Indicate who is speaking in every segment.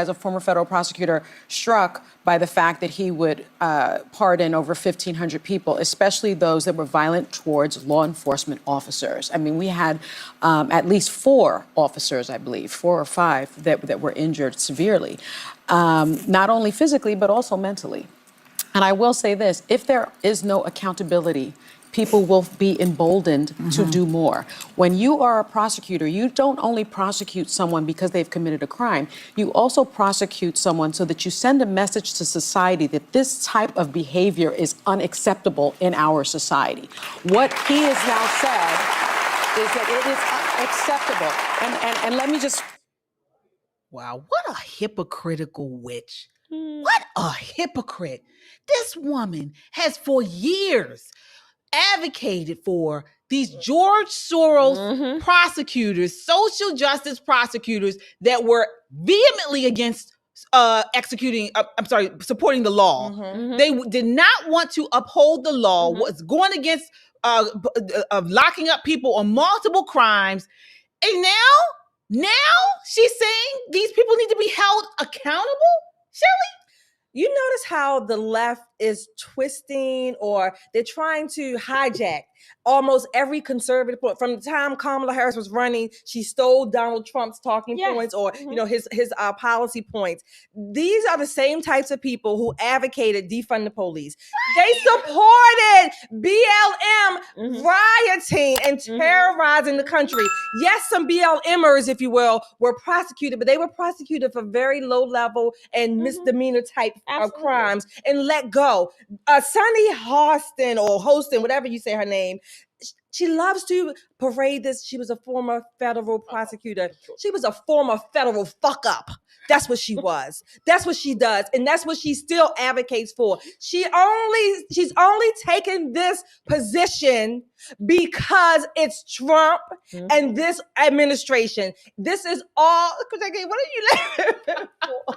Speaker 1: as a former federal prosecutor, struck by the fact that he would pardon over 1,500 people, especially those that were violent towards law enforcement officers. I mean, we had at least 4 officers, I believe, 4 or 5 that were injured severely, not only physically, but also mentally. And I will say this, if there is no accountability, people will be emboldened to do more. When you are a prosecutor, you don't only prosecute someone because they've committed a crime, you also prosecute someone so that you send a message to society that this type of behavior is unacceptable in our society. What he has now said is that it is acceptable. And let me just...
Speaker 2: Wow, what a hypocritical witch. What a hypocrite. This woman has for years advocated for these George Soros prosecutors, social justice prosecutors that were vehemently against supporting the law. They did not want to uphold the law, was going against locking up people on multiple crimes. And now she's saying these people need to be held accountable? Shirley?
Speaker 3: You notice how the left is twisting, or they're trying to hijack almost every conservative point. From the time Kamala Harris was running, she stole Donald Trump's talking points, or his policy points. These are the same types of people who advocated defund the police. They supported BLM rioting and terrorizing the country. Yes, some BLMers, if you will, were prosecuted, but they were prosecuted for very low level and misdemeanor type of crimes and let go. Sunny Hostin, or Hostin, whatever you say her name, she loves to parade this. She was a former federal prosecutor. She was a former federal fuck up. That's what she was. That's what she does. And that's what she still advocates for. She's only taken this position because it's Trump and this administration. This is all. What are you laughing for?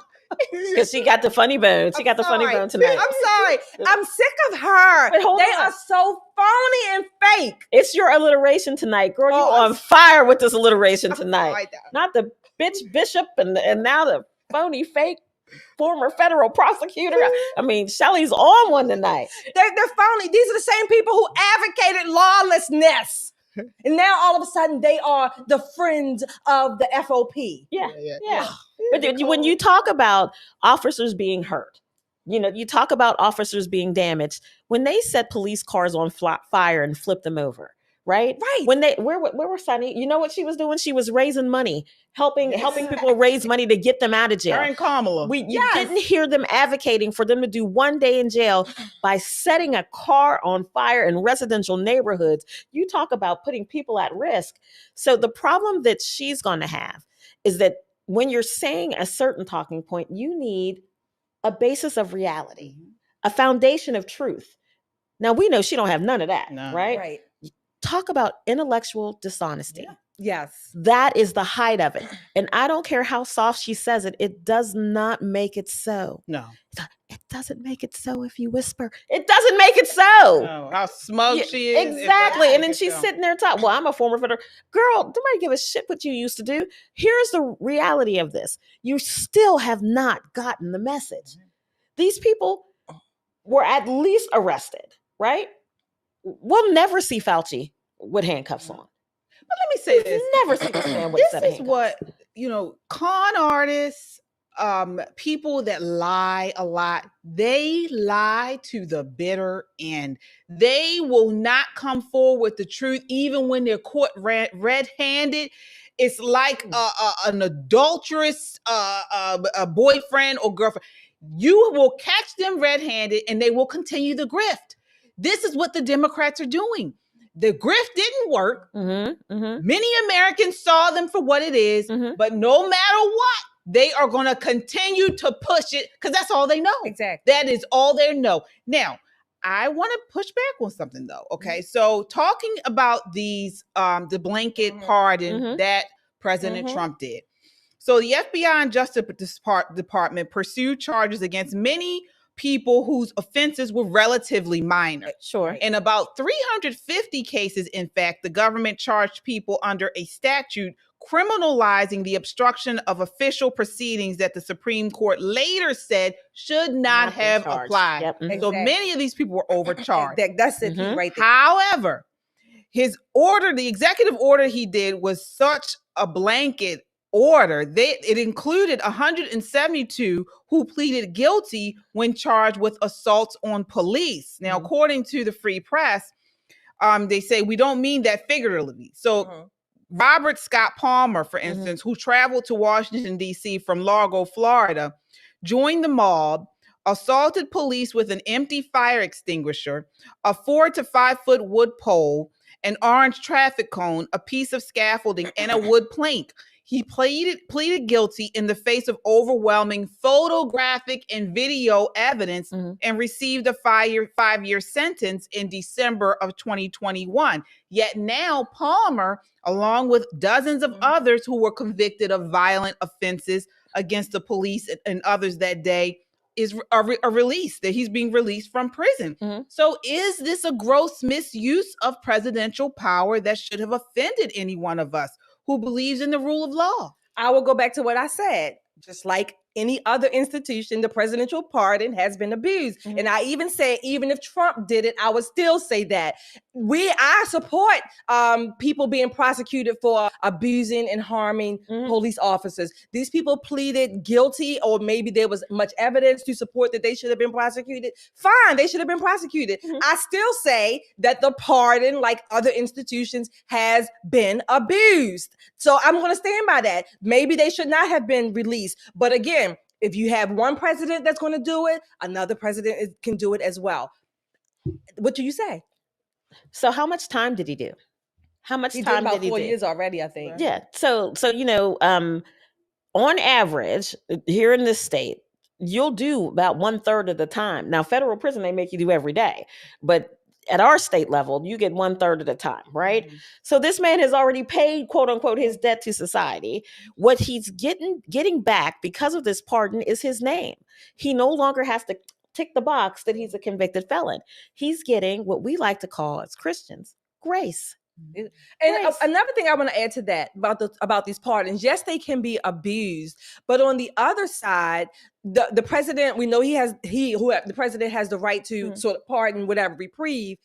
Speaker 4: Because she got the funny bone. She got the funny bone tonight.
Speaker 3: I'm sorry. I'm sick of her. They are so phony and fake.
Speaker 4: It's your alliteration tonight. Girl, you on fire with this alliteration tonight. Not the bitch bishop and now the phony fake former federal prosecutor. I mean, Shelley's on one tonight.
Speaker 3: They're phony. These are the same people who advocated lawlessness. And now all of a sudden they are the friends of the FOP.
Speaker 4: Yeah. But when you talk about officers being hurt, you talk about officers being damaged, when they set police cars on fire and flip them over, right? When where were Sunny? You know what she was doing? She was raising money, helping people raise money to get them out of jail.
Speaker 2: Her and Kamala.
Speaker 4: You didn't hear them advocating for them to do 1 day in jail by setting a car on fire in residential neighborhoods. You talk about putting people at risk. So the problem that she's going to have is that when you're saying a certain talking point, you need a basis of reality, a foundation of truth. Now, we know she don't have none of that, right? Talk about intellectual dishonesty.
Speaker 3: Yes.
Speaker 4: That is the height of it. And I don't care how soft she says it, it does not make it so.
Speaker 2: No.
Speaker 4: It doesn't make it so if you whisper. It doesn't make it so.
Speaker 2: No. How smug she is.
Speaker 4: Exactly. And then she's sitting there talking, well, I'm a former federal. Girl, nobody give a shit what you used to do. Here's the reality of this. You still have not gotten the message. These people were at least arrested, right? We'll never see Fauci with handcuffs on.
Speaker 2: But let me say this.
Speaker 4: Never see this man with
Speaker 2: this is what, con artists, people that lie a lot, they lie to the bitter end. They will not come forward with the truth, even when they're caught red-handed. It's like an adulterous a boyfriend or girlfriend. You will catch them red-handed and they will continue the grift. This is what the Democrats are doing. The grift didn't work. Many Americans saw them for what it is, but no matter what, they are going to continue to push it because that's all they know.
Speaker 3: Exactly.
Speaker 2: That is all they know. Now, I want to push back on something though. Okay. So talking about these, the blanket pardon that President Trump did. So the FBI and Justice Department pursued charges against many people whose offenses were relatively minor.
Speaker 4: Sure.
Speaker 2: In about 350 cases, in fact, the government charged people under a statute, criminalizing the obstruction of official proceedings that the Supreme Court later said should not
Speaker 4: Not been
Speaker 2: have
Speaker 4: charged.
Speaker 2: applied.
Speaker 4: Yep. Mhm.
Speaker 2: So
Speaker 3: Exactly.
Speaker 2: many of these people were overcharged.
Speaker 3: That's it
Speaker 4: Mhm.
Speaker 3: right there.
Speaker 2: However, his order, the executive order he did, was such a blanket order. It included 172 who pleaded guilty when charged with assaults on police. Now, according to the Free Press, they say we don't mean that figuratively. So Robert Scott Palmer, for instance, who traveled to Washington, D.C. from Largo, Florida, joined the mob, assaulted police with an empty fire extinguisher, a 4 to 5 foot wood pole, an orange traffic cone, a piece of scaffolding, and a wood plank. He pleaded guilty in the face of overwhelming photographic and video evidence and received a 5-year sentence in December of 2021. Yet now Palmer, along with dozens of others who were convicted of violent offenses against the police and others that day, is a release, that he's being released from prison. So is this a gross misuse of presidential power that should have offended any one of us who believes in the rule of law?
Speaker 3: I will go back to what I said. Just like any other institution, the presidential pardon has been abused. And I even say, even if Trump did it, I would still say that. I support people being prosecuted for abusing and harming police officers. These people pleaded guilty, or maybe there was much evidence to support that they should have been prosecuted. Fine, they should have been prosecuted. I still say that the pardon, like other institutions, has been abused. So I'm going to stand by that. Maybe they should not have been released. But again, if you have one president that's going to do it, another president can do it as well. What do you say?
Speaker 4: So how much time did he do? How much
Speaker 3: He did
Speaker 4: time
Speaker 3: about
Speaker 4: did he
Speaker 3: 4
Speaker 4: do?
Speaker 3: years already, I think.
Speaker 4: Yeah. So on average, here in this state, you'll do about 1/3 of the time. Now, federal prison, they make you do every day, but at our state level, you get 1/3 of the time, right? So this man has already paid, quote unquote, his debt to society. What he's getting back because of this pardon is his name. He no longer has to tick the box that he's a convicted felon. He's getting what we like to call as Christians grace.
Speaker 3: And
Speaker 4: Grace.
Speaker 3: another thing I want to add to that about these pardons, yes, they can be abused, but on the other side, the president, we know the president has the right to sort of pardon, whatever, reprieve.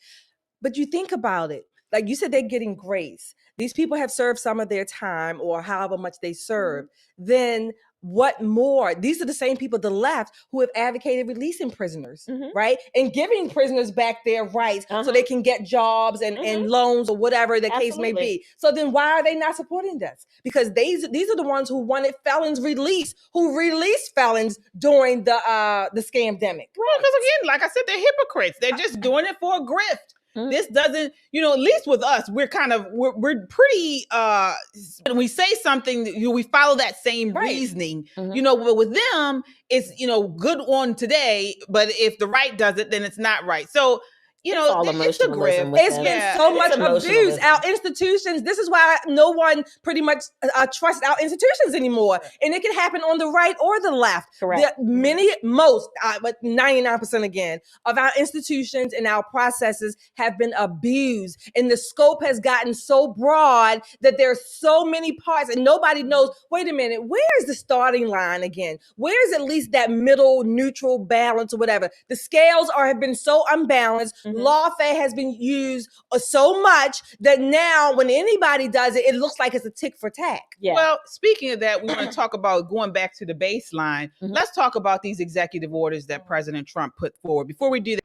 Speaker 3: But you think about it, like you said, they're getting grace. These people have served some of their time, or however much they serve. Then what more? These are the same people, the left, who have advocated releasing prisoners, right? And giving prisoners back their rights so they can get jobs and loans or whatever the case may be. So then why are they not supporting this? Because these are the ones who wanted felons released, who released felons during the scamdemic.
Speaker 2: Well, because again, like I said, they're hypocrites. They're just doing it for a grift. This doesn't, at least with us, we're pretty, when we say something, we follow that same reasoning, but with them, it's, good on today, but if the right does it, then it's not right. So, it's a grift.
Speaker 3: It's been so much abuse. Our institutions, this is why no one pretty much trusts our institutions anymore. And it can happen on the right or the left.
Speaker 4: Correct.
Speaker 3: But 99% again, of our institutions and our processes have been abused. And the scope has gotten so broad that there's so many parts and nobody knows, wait a minute, where is the starting line again? Where is at least that middle neutral balance or whatever? The scales have been so unbalanced. Lawfare has been used so much that now when anybody does it, it looks like it's a tick for tack.
Speaker 4: Yeah.
Speaker 2: Well, speaking of that, we want to talk about going back to the baseline. Let's talk about these executive orders that President Trump put forward. Before we do